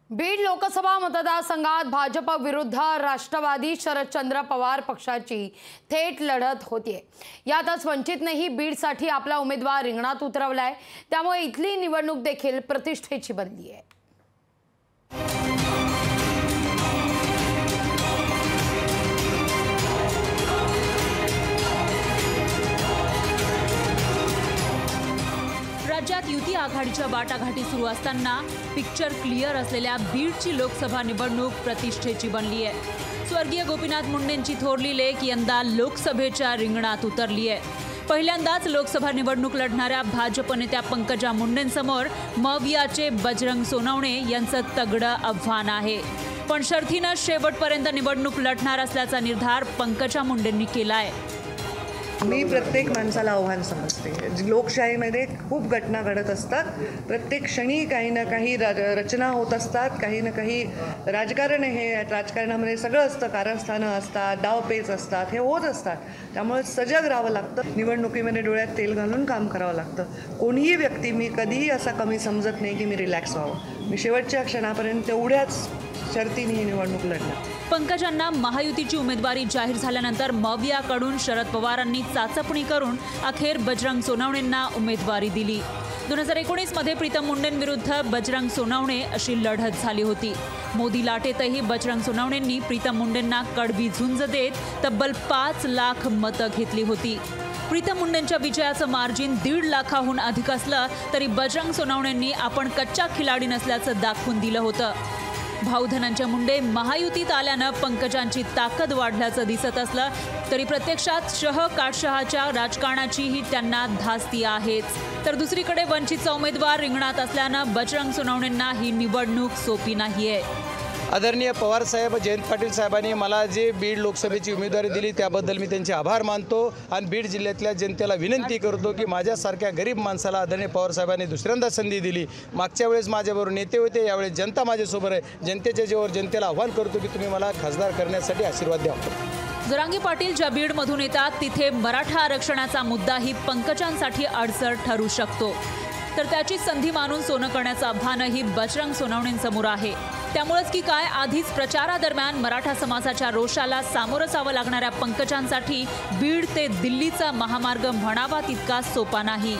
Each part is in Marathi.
बीड लोकसभा मतदारसंघात भाजप विरुद्ध राष्ट्रवादी शरदचंद्र पवार पक्षाची थेट लढत होतीये। यातच वंचितनेही बीडसाठी आपला उमेदवार रिंगणात उतरवलाय, त्यामुळे इथली निवडणूक देखील प्रतिष्ठेची बनली आहे। राज्यात युती आघाडीच्या वाटाघाटी सुरू असताना पिक्चर क्लिअर असलेल्या बीडची लोकसभा निवडणूक प्रतिष्ठेची बनली आहे। स्वर्गीय गोपीनाथ मुंडेंची थोरली लेक यंदा लोकसभेच्या रिंगणात उतरली आहे। पहिल्यांदाच लोकसभा निवडणूक लढणाऱ्या भाजप नेत्या पंकजा मुंडेंसमोर मवियाचे बजरंग सोनवणे यांचं तगडं आव्हान आहे। पण शर्थीनं शेवटपर्यंत निवडणूक लढणार असल्याचा निर्धार पंकजा मुंडेंनी केलाय। मी प्रत्येक माणसाला आव्हान समजते। लोकशाहीमध्ये खूप घटना घडत असतात, प्रत्येक क्षणी काही ना काही रचना होत असतात, काही ना काही राजकारण हे राजकारणामध्ये सगळं असतं, कारस्थानं असतात, डावपेच असतात, हे होत असतात। त्यामुळे सजग राहावं लागतं, निवडणुकीमध्ये डोळ्यात तेल घालून काम करावं लागतं। कोणीही व्यक्ती मी कधीही असा कमी समजत नाही की मी रिलॅक्स व्हावं। मी शेवटच्या क्षणापर्यंत तेवढ्याच शर्तीने ही निवडणूक लढणार। पंकजांना महायुतीची उमेदवारी जाहीर झाल्यानंतर मवियाकडून शरद पवारांनी चाचपणी करून अखेर बजरंग सोनवणेंना उमेदवारी दिली। 2019 मध्ये प्रीतम मुंडेंविरुद्ध बजरंग सोनवणे अशी लढत झाली होती। मोदी लाटेतही बजरंग सोनवणेंनी प्रीतम मुंडेंना कडवी झुंज देत तब्बल 5 लाख मतं घेतली होती। प्रीतम मुंडेंच्या विजयाचं मार्जिन 1.5 लाखाहून अधिक असलं तरी बजरंग सोनवणेंनी आपण कच्चा खिलाडी नसल्याचं दाखवून दिलं होतं। भाऊ धनंजय मुंडे महायुतीत आल्यानं पंकजांची ताकद वाढल्याचं दिसत असलं तरी प्रत्यक्षात शह-काटशहाच्या राजकारणाचीही त्यांना धास्ती आहेच। तर दुसरीकडे वंचितचा उमेदवार रिंगणात असल्यानं बजरंग सोनवणेंना ही निवडणूक सोपी नाहीये। आदरणीय पवार साहेब, जयंत पाटील साहेबांनी मला जे बीड लोकसभेची उमेदवारी दिली त्याबद्दल मी त्यांचे आभार मानतो आणि बीड जिल्ह्यातल्या जनतेला विनंती करतो की माझ्यासारख्या गरीब माणसाला आदरणीय पवार साहेबांनी दुसऱ्यांदा संधी दिली। मागच्या वेळेस माझ्याबरोबर नेते होते, यावेळेस जनता माझ्यासोबत आहे। जनतेच्या जीवावर जनतेला आव्हान करतो की तुम्ही मला खासदार करण्यासाठी आशीर्वाद द्यावा। जरांगे पाटील ज्या बीडमधून येतात तिथे मराठा आरक्षणाचा मुद्दाही पंकजांसाठी अडसर ठरू शकतो, तर त्याची संधी मानून सोनं करण्याचं आव्हानही बजरंग सोनवणेंसमोर आहे। त्यामुळेच की काय आधीच प्रचारादरम्यान मराठा समाजाच्या रोषाला सामोरं जावं लागणाऱ्या पंकजांसाठी बीड ते दिल्लीचा महामार्ग म्हणावा तितका सोपा नाही।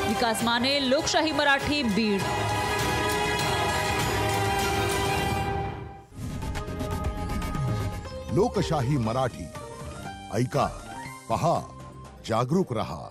विकास माने, लोकशाही मराठी, बीड। लोकशाही मराठी ऐका, पहा, जागरूक रहा।